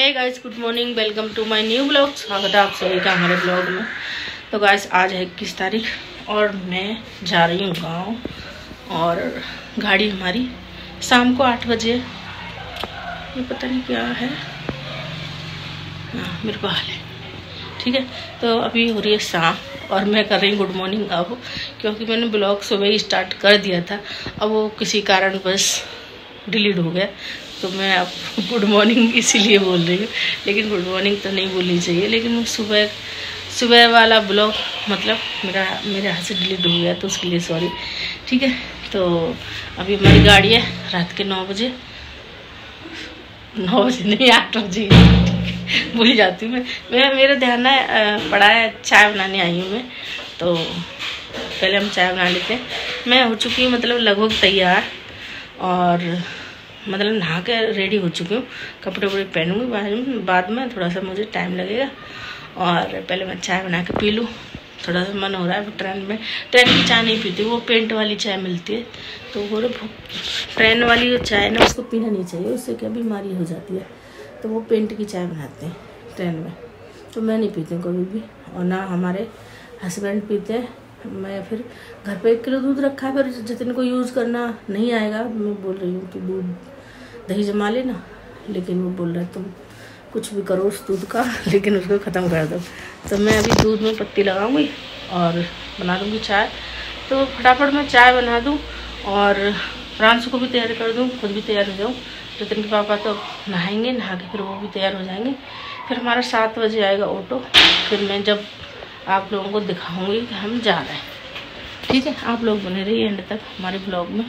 Hey guys, good morning, welcome to my new blog. स्वागत है आप सभी का हमारे ब्लॉग में। तो गाइस आज है 21 तारीख और मैं जा रही हूँ गांव और गाड़ी हमारी शाम को 8 बजे, ये पता नहीं क्या है, हाँ मेरे को हाल है, ठीक है। तो अभी हो रही है शाम और मैं कर रही हूँ गुड मॉर्निंग अब, क्योंकि मैंने ब्लॉग सुबह ही स्टार्ट कर दिया था, अब वो किसी कारण बस डिलीट हो गया। तो मैं अब गुड मॉर्निंग इसीलिए बोल रही हूँ, लेकिन गुड मॉर्निंग तो नहीं बोलनी चाहिए, लेकिन सुबह वाला ब्लॉग मतलब मेरे हाथ से डिलीट हो गया, तो उसके लिए सॉरी, ठीक है। तो अभी हमारी गाड़ी है रात के 9 बजे, 9 बजे नहीं 8 बजे भूल जाती हूँ मैं मेरा ध्यान है पड़ा है, चाय बनाने आई हूँ मैं। तो पहले हम चाय बना लेते हैं। मैं हो चुकी हूँ मतलब लगभग तैयार और मतलब नहा के रेडी हो चुकी हूँ, कपड़े वपड़े पहनूँगी बाद में, थोड़ा सा मुझे टाइम लगेगा और पहले मैं चाय बना के पी लूँ। थोड़ा सा मन हो रहा है, ट्रेन की चाय नहीं पीती, वो पेंट वाली चाय मिलती है, तो वो ट्रेन वाली जो चाय ना उसको पीना नहीं चाहिए, उससे क्या बीमारी हो जाती है। तो वो पेंट की चाय बनाते हैं ट्रेन में, तो मैं नहीं पीती हूँ कभी भी, और ना हमारे हस्बैंड पीते हैं। मैं फिर घर पे 1 किलो दूध रखा है, फिर जितने को यूज़ करना नहीं आएगा, मैं बोल रही हूँ कि दूध दही जमा लेना, लेकिन वो बोल रहा है तुम कुछ भी करो उस दूध का, लेकिन उसको ख़त्म कर दो। तो मैं अभी दूध में पत्ती लगाऊंगी और बना दूंगी चाय। तो फटाफट मैं चाय बना दूं और प्रांशु को भी तैयार कर दूं, खुद भी तैयार हो जाऊं। जतिन के पापा तो नहाएंगे, नहा के फिर वो भी तैयार हो जाएंगे। फिर हमारा 7 बजे आएगा ऑटो, फिर मैं जब आप लोगों को दिखाऊंगी कि हम जा रहे हैं, ठीक है। आप लोग बने रहिए एंड तक हमारे ब्लॉग में।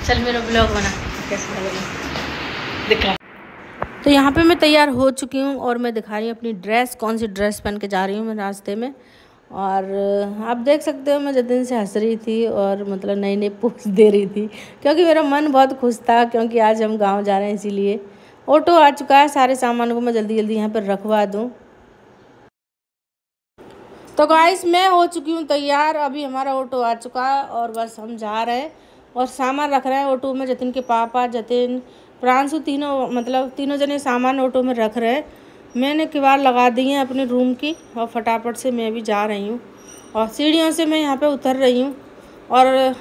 चल मेरा ब्लॉग बना कैसा लगेगा दिखा। तो यहाँ पे मैं तैयार हो चुकी हूँ और मैं दिखा रही हूँ अपनी ड्रेस, कौन सी ड्रेस पहन के जा रही हूँ मैं रास्ते में। और आप देख सकते हो मैं जतिन से हंस रही थी और मतलब नई नई पोज दे रही थी, क्योंकि मेरा मन बहुत खुश था, क्योंकि आज हम गांव जा रहे हैं, इसीलिए। ऑटो आ चुका है, सारे सामान को मैं जल्दी जल्दी यहाँ पर रखवा दूँ। तो गाइस मैं हो चुकी हूँ तैयार, अभी हमारा ऑटो आ चुका है और बस हम जा रहे हैं और सामान रख रहे हैं ऑटो में। जतिन के पापा, जतिन, प्रांशु, तीनों जने सामान ऑटो में रख रहे हैं। मैंने किवाड़ लगा दी है अपने रूम की और फटाफट से मैं भी जा रही हूँ और सीढ़ियों से मैं यहाँ पे उतर रही हूँ। और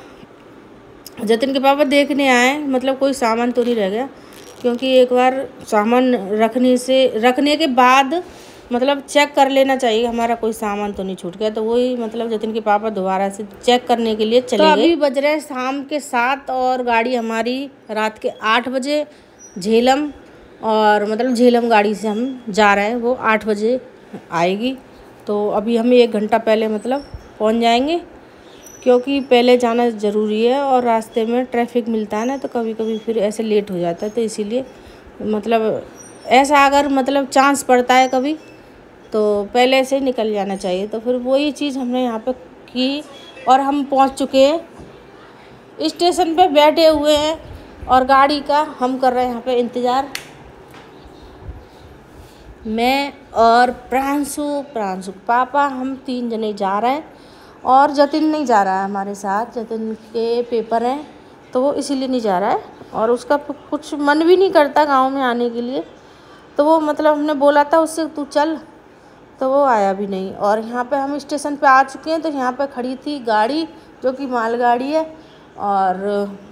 जतिन के पापा देखने आए मतलब कोई सामान तो नहीं रह गया, क्योंकि एक बार सामान रखने के बाद मतलब चेक कर लेना चाहिए हमारा कोई सामान तो नहीं छूट गया। तो वही मतलब जतिन के पापा दोबारा से चेक करने के लिए चले गए। तो अभी बज रहे हैं शाम के 7 और गाड़ी हमारी रात के 8 बजे झेलम, और मतलब झेलम गाड़ी से हम जा रहे हैं, वो 8 बजे आएगी। तो अभी हम 1 घंटा पहले मतलब पहुंच जाएंगे, क्योंकि पहले जाना ज़रूरी है और रास्ते में ट्रैफिक मिलता है ना, तो कभी कभी फिर ऐसे लेट हो जाता है। तो इसीलिए मतलब ऐसा अगर मतलब चांस पड़ता है कभी, तो पहले से ही निकल जाना चाहिए। तो फिर वही चीज़ हमने यहाँ पे की और हम पहुँच चुके हैं, स्टेशन पे बैठे हुए हैं और गाड़ी का हम कर रहे हैं यहाँ पे इंतज़ार। मैं और प्रांशु पापा, हम 3 जने जा रहे हैं और जतिन नहीं जा रहा है हमारे साथ। जतिन के पेपर हैं तो वो इसीलिए नहीं जा रहा है और उसका कुछ मन भी नहीं करता गांव में आने के लिए। तो वो मतलब हमने बोला था उससे तू चल, तो वो आया भी नहीं। और यहाँ पे हम स्टेशन पे आ चुके हैं, तो यहाँ पे खड़ी थी गाड़ी जो कि मालगाड़ी है और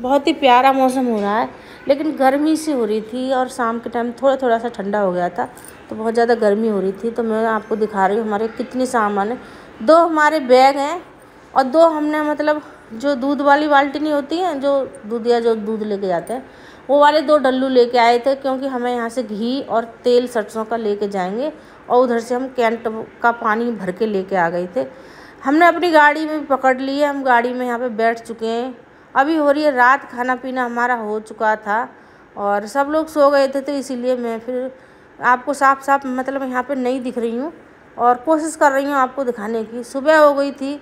बहुत ही प्यारा मौसम हो रहा है, लेकिन गर्मी सी हो रही थी और शाम के टाइम थोड़ा सा ठंडा हो गया था, तो बहुत ज़्यादा गर्मी हो रही थी। तो मैं आपको दिखा रही हूँ हमारे कितने सामान है। 2 हमारे बैग हैं और 2 हमने मतलब जो दूध वाली बाल्टी नहीं होती है, जो दूध लेके जाते हैं, वो वाले 2 डल्लू लेके आए थे, क्योंकि हमें यहाँ से घी और तेल सरसों का लेके जाएंगे और उधर से हम कैंट का पानी भर के लेके आ गए थे। हमने अपनी गाड़ी में भी पकड़ ली है, हम गाड़ी में यहाँ पे बैठ चुके हैं। अभी हो रही है रात, खाना पीना हमारा हो चुका था और सब लोग सो गए थे, तो इसीलिए मैं फिर आपको साफ मतलब यहाँ पे नहीं दिख रही हूँ और कोशिश कर रही हूँ आपको दिखाने की। सुबह हो गई थी,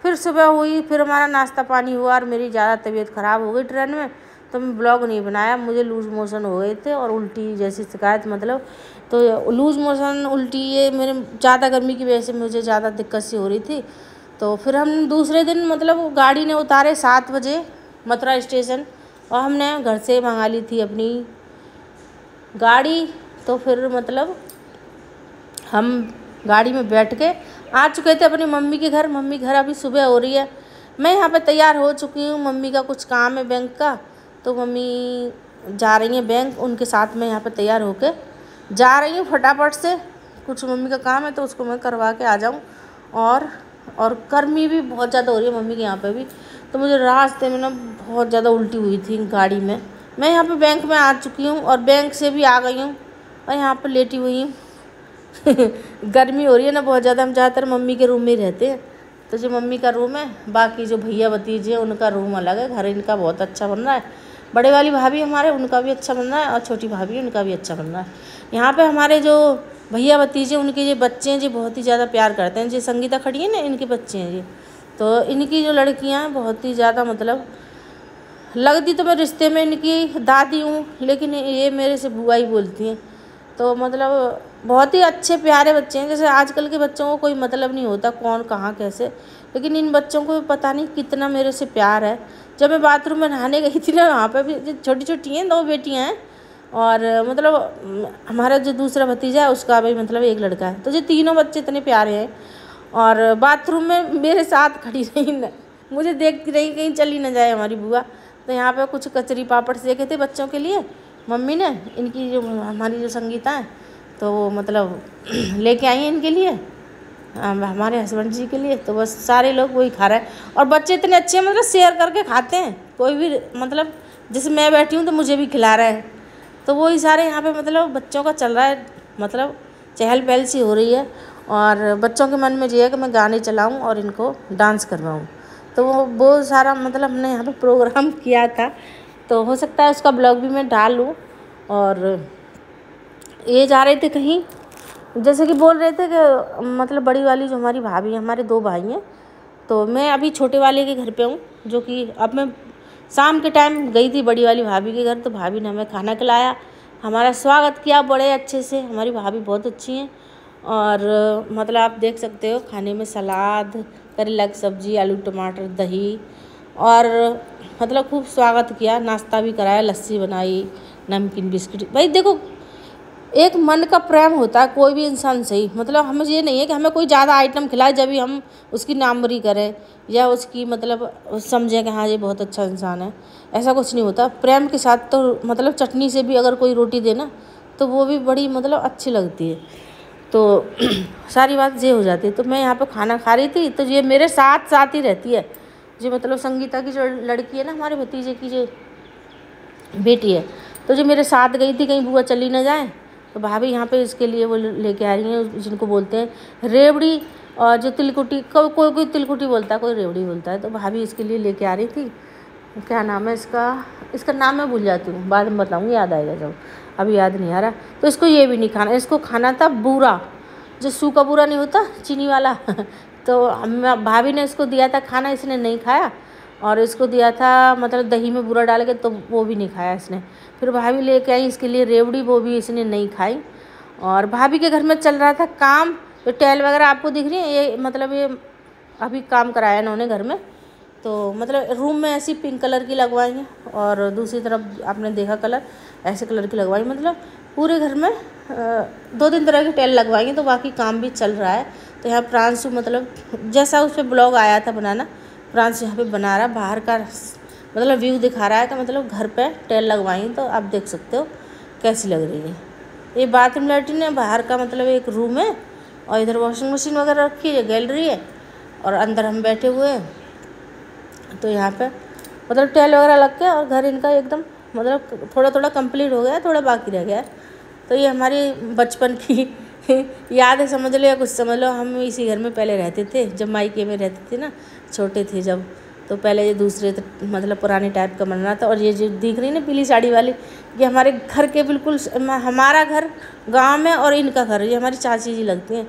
फिर सुबह हुई, फिर हमारा नाश्ता पानी हुआ और मेरी ज़्यादा तबीयत ख़राब हो गई ट्रेन में, तो मैं ब्लॉग नहीं बनाया। मुझे लूज़ मोशन हो गए थे और उल्टी जैसी शिकायत, मतलब तो लूज़ मोशन उल्टी ये मेरे ज़्यादा गर्मी की वजह से मुझे ज़्यादा दिक्कत सी हो रही थी। तो फिर हम दूसरे दिन मतलब गाड़ी ने उतारे 7 बजे मथुरा स्टेशन और हमने घर से मंगा ली थी अपनी गाड़ी तो फिर मतलब हम गाड़ी में बैठ के आ चुके थे अपनी मम्मी के घर। मम्मी घर अभी सुबह हो रही है, मैं यहाँ पे तैयार हो चुकी हूँ। मम्मी का कुछ काम है बैंक का, तो मम्मी जा रही हैं बैंक, उनके साथ में यहाँ पे तैयार होके जा रही हूँ फटाफट से। कुछ मम्मी का काम है तो उसको मैं करवा के आ जाऊँ। और गर्मी भी बहुत ज़्यादा हो रही है मम्मी के यहाँ पे भी, तो मुझे रास्ते में ना बहुत ज़्यादा उल्टी हुई थी गाड़ी में। मैं यहाँ पे बैंक में आ चुकी हूँ और बैंक से भी आ गई हूँ और यहाँ पे लेटी हुई हूँ। गर्मी हो रही है ना बहुत ज़्यादा। हम ज़्यादातर मम्मी के रूम में ही रहते हैं, तो जो मम्मी का रूम है, बाकी जो भैया भतीजे हैं उनका रूम अलग है। घर इनका बहुत अच्छा बन रहा है, बड़े वाली भाभी हमारे उनका भी अच्छा बन रहा है और छोटी भाभी उनका भी अच्छा बन रहा है। यहाँ पे हमारे जो भैया भतीजे उनके जो बच्चे हैं जी बहुत ही ज़्यादा प्यार करते हैं। जो संगीता खड़ी है ना, इनके बच्चे हैं जी, तो इनकी जो लड़कियाँ हैं बहुत ही ज़्यादा मतलब लगती तो मैं रिश्ते में इनकी दादी हूँ, लेकिन ये मेरे से बुआ ही बोलती हैं। तो मतलब बहुत ही अच्छे प्यारे बच्चे हैं। जैसे आजकल के बच्चों को कोई मतलब नहीं होता कौन कहाँ कैसे, लेकिन इन बच्चों को पता नहीं कितना मेरे से प्यार है। जब मैं बाथरूम में नहाने गई थी ना, वहाँ पे भी छोटी छोटी हैं, 2 बेटियाँ हैं और मतलब हमारा जो दूसरा भतीजा है उसका भी मतलब एक लड़का है। तो ये तीनों बच्चे इतने प्यारे हैं और बाथरूम में मेरे साथ खड़ी रही न, मुझे देखती रही कहीं चली न जाए हमारी बुआ। तो यहाँ पे कुछ कचरी पापड़ सेके थे बच्चों के लिए मम्मी ने, इनकी जो हमारी जो संगीता है तो वो मतलब लेके आई हैं इनके लिए, हमारे हस्बैंड जी के लिए। तो बस सारे लोग वही खा रहे हैं और बच्चे इतने अच्छे हैं, मतलब शेयर करके खाते हैं। कोई भी मतलब जैसे मैं बैठी हूँ तो मुझे भी खिला रहा है, तो वही सारे यहाँ पे मतलब बच्चों का चल रहा है, मतलब चहल पहल सी हो रही है। और बच्चों के मन में ये है कि मैं गाने चलाऊँ और इनको डांस करवाऊँ, तो वो सारा मतलब हमने यहाँ पे प्रोग्राम किया था। तो हो सकता है उसका ब्लॉग भी मैं डालूँ। और ये जा रहे थे कहीं, जैसे कि बोल रहे थे कि मतलब बड़ी वाली जो हमारी भाभी है, हमारे 2 भाई हैं, तो मैं अभी छोटे वाले के घर पे हूँ, जो कि अब मैं शाम के टाइम गई थी बड़ी वाली भाभी के घर। तो भाभी ने हमें खाना खिलाया, हमारा स्वागत किया बड़े अच्छे से। हमारी भाभी बहुत अच्छी हैं और मतलब आप देख सकते हो खाने में सलाद, करेला की सब्ज़ी, आलू टमाटर, दही और मतलब खूब स्वागत किया, नाश्ता भी कराया, लस्सी बनाई, नमकीन बिस्किट। भाई देखो एक मन का प्रेम होता है कोई भी इंसान सही, मतलब हमें ये नहीं है कि हमें कोई ज़्यादा आइटम खिलाए जब भी हम उसकी नामवरी करें या उसकी मतलब समझें कि हाँ ये बहुत अच्छा इंसान है। ऐसा कुछ नहीं होता। प्रेम के साथ तो मतलब चटनी से भी अगर कोई रोटी देना तो वो भी बड़ी मतलब अच्छी लगती है। तो सारी बात ये हो जाती है। तो मैं यहाँ पे खाना खा रही थी, तो ये मेरे साथ साथ ही रहती है। जो मतलब संगीता की जो लड़की है ना, हमारे भतीजे की जो बेटी है, तो जो मेरे साथ गई थी कहीं बुआ चली ना जाए, तो भाभी यहाँ पे इसके लिए वो लेके आ रही हैं, जिनको बोलते हैं रेवड़ी और जो तिलकुटी, कोई तिलकुटी बोलता है, कोई रेवड़ी बोलता है। तो भाभी इसके लिए लेके आ रही थी। क्या नाम है इसका नाम मैं भूल जाती हूँ, बाद में बताऊँगी, याद आएगा जब, अभी याद नहीं आ रहा। तो इसको ये भी नहीं खाना, इसको खाना था बूरा, जो सूखा बूरा नहीं होता चीनी वाला। तो भाभी ने इसको दिया था खाना, इसने नहीं खाया। और इसको दिया था मतलब दही में बूरा डाल के, तो वो भी नहीं खाया इसने। फिर भाभी लेके आई इसके लिए रेवड़ी, वो भी इसने नहीं खाई। और भाभी के घर में चल रहा था काम, जो टाइल वगैरह आपको दिख रही है, ये मतलब ये अभी काम कराया इन्होंने घर में। तो मतलब रूम में ऐसी पिंक कलर की लगवाई है और दूसरी तरफ आपने देखा कलर ऐसे कलर की लगवाई, मतलब पूरे घर में 2-3 तरह की टाइल लगवाई है। तो बाकी काम भी चल रहा है। तो यहाँ प्रांशु मतलब जैसा उस पर ब्लॉग आया था बनाना, प्रांशु यहाँ पे बना रहा है। बाहर का मतलब व्यू दिखा रहा है कि मतलब घर पे टाइल लगवाई, तो आप देख सकते हो कैसी लग रही है। ये बाथरूम लैट्रिन है, बाहर का मतलब एक रूम है और इधर वॉशिंग मशीन वगैरह रखी है, गैलरी है और अंदर हम बैठे हुए हैं। तो यहाँ पे मतलब टाइल वगैरह लग के और घर इनका एकदम मतलब थोड़ा थोड़ा कंप्लीट हो गया, थोड़ा बाकी रह गया। तो ये हमारी बचपन की याद है, समझ लो या कुछ समझ लो। हम इसी घर में पहले रहते थे, जब मायके में रहते थे ना, छोटे थे जब, तो पहले ये दूसरे मतलब पुराने टाइप का बन रहा था। और ये जो दिख रही ना पीली साड़ी वाली, ये हमारे घर के बिल्कुल, हमारा घर गांव में और इनका घर, ये हमारी चाची जी लगती हैं।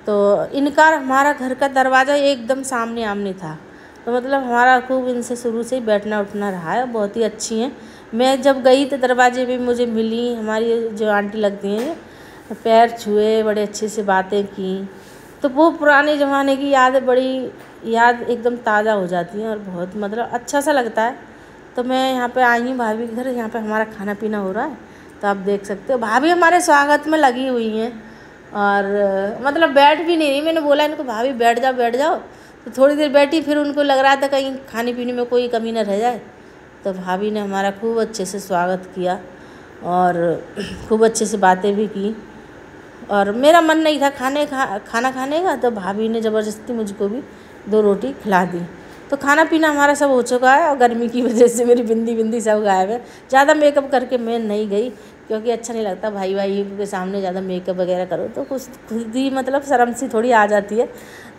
तो इनका हमारा घर का दरवाज़ा एकदम सामने आमने था। तो मतलब हमारा खूब इनसे शुरू से ही बैठना उठना रहा है, बहुत ही अच्छी हैं। मैं जब गई तो दरवाजे पे मुझे मिली, हमारी जो आंटी लगती हैं, पैर छुए, बड़े अच्छे से बातें की। तो वो पुराने ज़माने की यादें, बड़ी याद एकदम ताज़ा हो जाती हैं और बहुत मतलब अच्छा सा लगता है। तो मैं यहाँ पे आई हूँ भाभी के घर, यहाँ पे हमारा खाना पीना हो रहा है। तो आप देख सकते हो भाभी हमारे स्वागत में लगी हुई हैं और मतलब बैठ भी नहीं रही। मैंने बोला इनको भाभी बैठ जाओ, तो थोड़ी देर बैठी, फिर उनको लग रहा था कहीं खाने पीने में कोई कमी न रह जाए, तो भाभी ने हमारा खूब अच्छे से स्वागत किया और खूब अच्छे से बातें भी की। और मेरा मन नहीं था खाना खाने का, तो भाभी ने ज़बरदस्ती मुझको भी 2 रोटी खिला दी। तो खाना पीना हमारा सब हो चुका है और गर्मी की वजह से मेरी बिंदी सब गायब है। ज़्यादा मेकअप करके मैं नहीं गई क्योंकि अच्छा नहीं लगता भाई के सामने ज़्यादा मेकअप वगैरह करो तो कुछ खुद ही मतलब शर्म सी थोड़ी आ जाती है,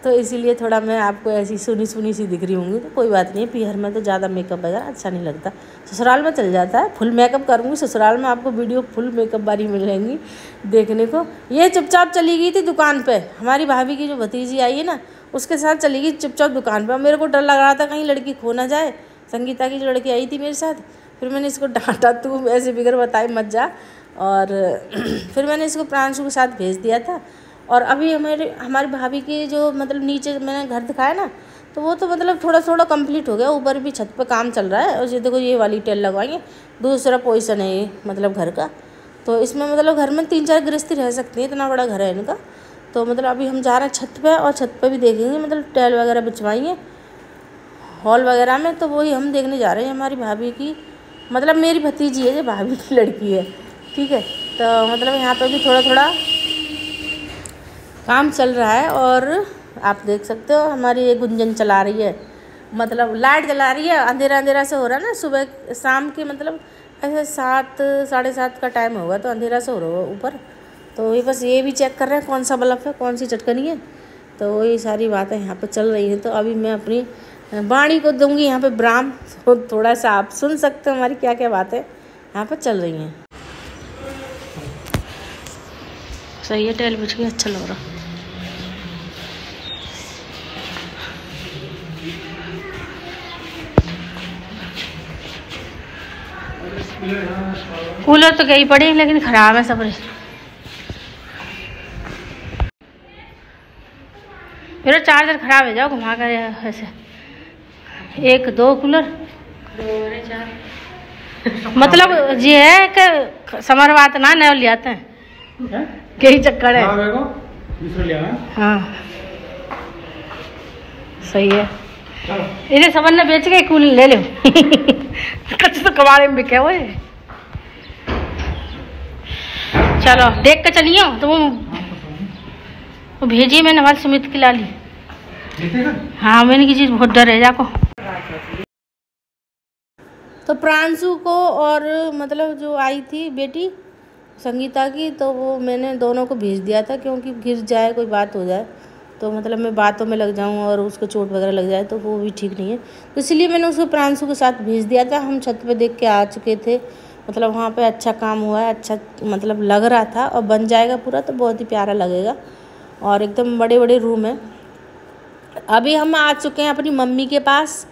तो इसीलिए थोड़ा मैं आपको ऐसी सुनी सी दिख रही होंगी। तो कोई बात नहीं, पीहर में तो ज़्यादा मेकअप वगैरह अच्छा नहीं लगता, ससुराल में चल जाता है। फुल मेकअप करूँगी ससुराल में, आपको वीडियो फुल मेकअप वाली मिलेंगी देखने को। ये चुपचाप चली गई थी दुकान पर, हमारी भाभी की जो भतीजी आई है ना उसके साथ चली गई चुपचाप दुकान पर। मेरे को डर लग रहा था कहीं लड़की खो ना जाए, संगीता की जो लड़की आई थी मेरे साथ। फिर मैंने इसको डांटा, तू ऐसे बिगड़ बताए मत जा, और फिर मैंने इसको प्रांशु के साथ भेज दिया था। और अभी हमारी भाभी की जो मतलब नीचे मैंने घर दिखाया ना, तो वो तो मतलब थोड़ा कंप्लीट हो गया। ऊपर भी छत पे काम चल रहा है और ये देखो ये वाली टेल लगवाई है, दूसरा पोजीशन है ये मतलब घर का। तो इसमें मतलब घर में 3-4 गृहस्थी रह सकती है, इतना बड़ा घर है इनका। तो मतलब अभी हम जा रहे हैं छत पे, और छत पे भी देखेंगे मतलब टाइल वगैरह बिछवाई है हॉल वगैरह में, तो वही हम देखने जा रहे हैं। हमारी भाभी की मतलब मेरी भतीजी है, जो भाभी की लड़की है, ठीक है। तो मतलब यहाँ पे भी थोड़ा काम चल रहा है। और आप देख सकते हो हमारी ये गुंजन चला रही है, मतलब लाइट जला रही है। अंधेरा से हो रहा है ना, सुबह शाम के मतलब ऐसे 7 साढ़े 7 का टाइम होगा, तो अंधेरा से हो रहा है ऊपर। तो ये बस ये भी चेक कर रहे हैं कौन सा बल्ब है, कौन सी चटकनी है। तो ये सारी बातें यहाँ पे चल रही हैं। तो अभी मैं अपनी वाणी को दूंगी यहाँ पे विराम, तो थोड़ा सा आप सुन सकते हो हमारी क्या क्या बातें यहाँ पे चल रही हैं। सही है, टेल बिछ के अच्छा लग रहा। कूलर तो गई पड़ी लेकिन ख़राब है सब। मेरा चार्जर ख़राब है, जाओ घुमा कर ऐसे 1-2 कूलर 4 मतलब ये है कि समर बात ना नया ले आते हैं, यही चक्कर है। हाँ सही है, इन्हें समर ने बेच के कूलर ले लो कच्चे तो कबाड़े में बिके हुए। चलो देख के चलिए, तो वो भेजिए मैंने हमारे सुमित की लाली। हाँ मैंने की चीज़ बहुत डर है जाको। तो प्रांशु को और मतलब जो आई थी बेटी संगीता की, तो वो मैंने दोनों को भेज दिया था, क्योंकि गिर जाए कोई बात हो जाए तो मतलब मैं बातों में लग जाऊँ और उसको चोट वगैरह लग जाए तो वो भी ठीक नहीं है। तो इसलिए मैंने उसको प्रांशु के साथ भेज दिया था। हम छत पे देख के आ चुके थे, मतलब वहाँ पे अच्छा काम हुआ है, अच्छा मतलब लग रहा था, और बन जाएगा पूरा तो बहुत ही प्यारा लगेगा। और एकदम बड़े रूम है। अभी हम आ चुके हैं अपनी मम्मी के पास,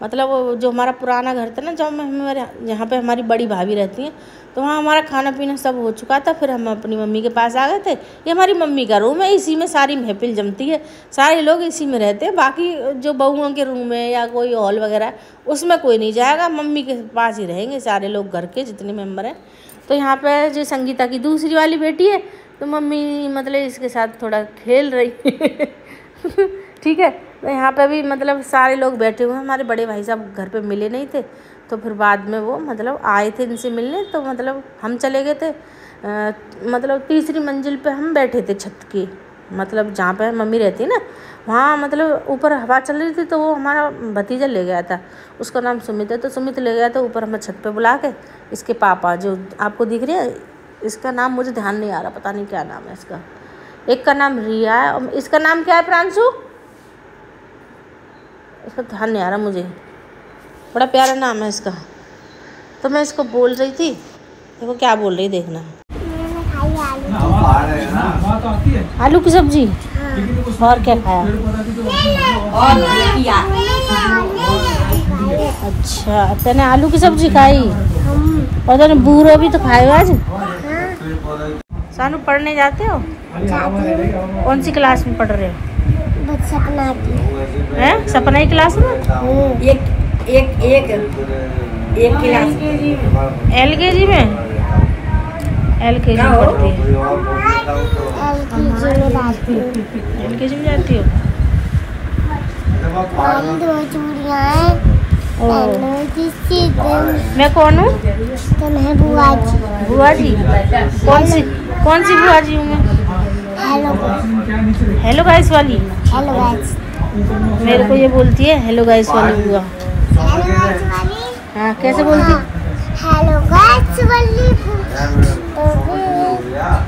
मतलब जो हमारा पुराना घर था ना, जब हमारे यहाँ पे हमारी बड़ी भाभी रहती हैं, तो वहाँ हमारा खाना पीना सब हो चुका था। फिर हम अपनी मम्मी के पास आ गए थे। ये हमारी मम्मी का रूम है, इसी में सारी महफिल जमती है, सारे लोग इसी में रहते हैं। बाकी जो बहुओं के रूम है या कोई हॉल वगैरह उसमें कोई नहीं जाएगा, मम्मी के पास ही रहेंगे सारे लोग, घर के जितने मेम्बर हैं। तो यहाँ पर जो संगीता की दूसरी वाली बेटी है, तो मम्मी मतलब इसके साथ थोड़ा खेल रही ठीक है। तो यहाँ पे भी मतलब सारे लोग बैठे हुए हैं। हमारे बड़े भाई साहब घर पे मिले नहीं थे, तो फिर बाद में वो मतलब आए थे इनसे मिलने, तो मतलब हम चले गए थे। मतलब तीसरी मंजिल पे हम बैठे थे छत की, मतलब जहाँ पे मम्मी रहती है ना, वहाँ मतलब ऊपर हवा चल रही थी। तो वो हमारा भतीजा ले गया था, उसका नाम सुमित है, तो सुमित ले गया था ऊपर हमें छत पे बुला के। इसके पापा जो आपको दिख रहे हैं, इसका नाम मुझे ध्यान नहीं आ रहा, पता नहीं क्या नाम है इसका। एक का नाम रिया है और इसका नाम क्या है प्रांशु, इसका ध्यान नहीं आ रहा मुझे, बड़ा प्यारा नाम है इसका। तो मैं इसको बोल रही थी, देखो क्या बोल रही देखना। आलू की सब्जी और क्या खाया? अच्छा तेने आलू की सब्जी खाई और तेने बूरो भी तो खाए आज। सानू पढ़ने जाते हो? कौन सी क्लास में पढ़ रहे हो? सपना की है, सपना की क्लास में? एक क्लास LKG में। LKG में पढ़ती है। LKG में जाती हो? दो चूड़ियाँ हैं। मैं कौन हूँ? तुम है बुआ जी। बुआ जी? कौन सी बुआ जी हूँ मैं? हेलो गाइस वाली। Hello guys. मेरे को ये बोलती है हेलो गाइस वाली बुआ। हेलो गाइस वाली। हाँ, कैसे बोलती? हेलो गाइस वाली बुआ।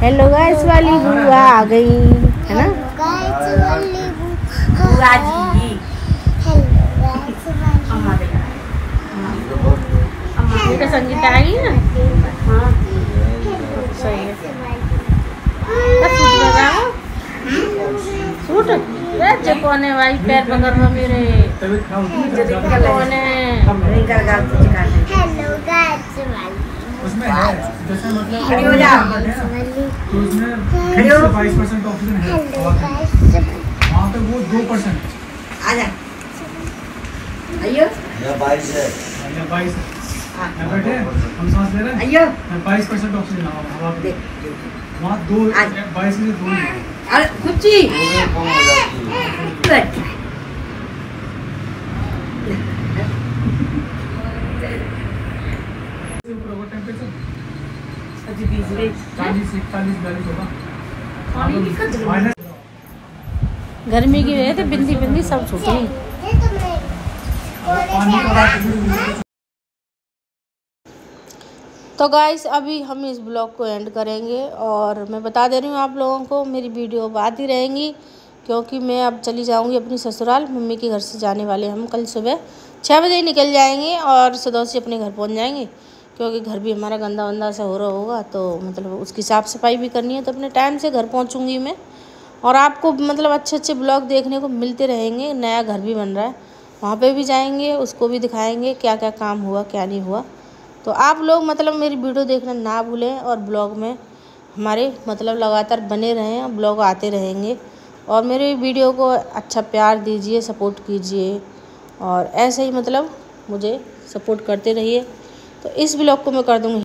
हेलो गाइस वाली बुआ आ गई है ना? गाइस वाली बुआ जी। बेटा संगीता आई है ना? हाँ सही है। सूट लगाओ। सूट कोने भाई पैर पकड़वा मेरे कोने। हेलो गाइस वाली। उसमें है जैसे मतलब खड़ी हो जा। तो उसमें 22% ऑक्सीजन है वहाँ पे वो 2% आ जा आइयो 22 है 22 बैठे हम सांस ले रहे हैं आइयो 22% ऑक्सीजन हवा पे वहाँ 22 में 2 है। अरे कुची टेम्परेचर अजी 40 41 42 होगा। गर्मी की वजह से बिंदी बिंदी सब छूट गई। तो गाइस अभी हम इस ब्लॉग को एंड करेंगे और मैं बता दे रही हूँ आप लोगों को मेरी वीडियो अब आती रहेंगी क्योंकि मैं अब चली जाऊँगी अपनी ससुराल। मम्मी के घर से जाने वाले हम कल सुबह 6 बजे निकल जाएंगे और सदौसी अपने घर पहुँच जाएंगे क्योंकि घर भी हमारा गंदा वंदा सा हो रहा होगा तो मतलब उसकी साफ़ सफाई भी करनी है तो अपने टाइम से घर पहुँचूँगी मैं। और आपको मतलब अच्छे अच्छे ब्लॉग देखने को मिलते रहेंगे। नया घर भी बन रहा है वहाँ पे भी जाएंगे उसको भी दिखाएंगे क्या क्या काम हुआ क्या नहीं हुआ। तो आप लोग मतलब मेरी वीडियो देखना ना भूलें और ब्लॉग में हमारे मतलब लगातार बने रहें। ब्लॉग आते रहेंगे और मेरे वीडियो को अच्छा प्यार दीजिए सपोर्ट कीजिए और ऐसे ही मतलब मुझे सपोर्ट करते रहिए। तो इस ब्लॉग को मैं कर दूँगी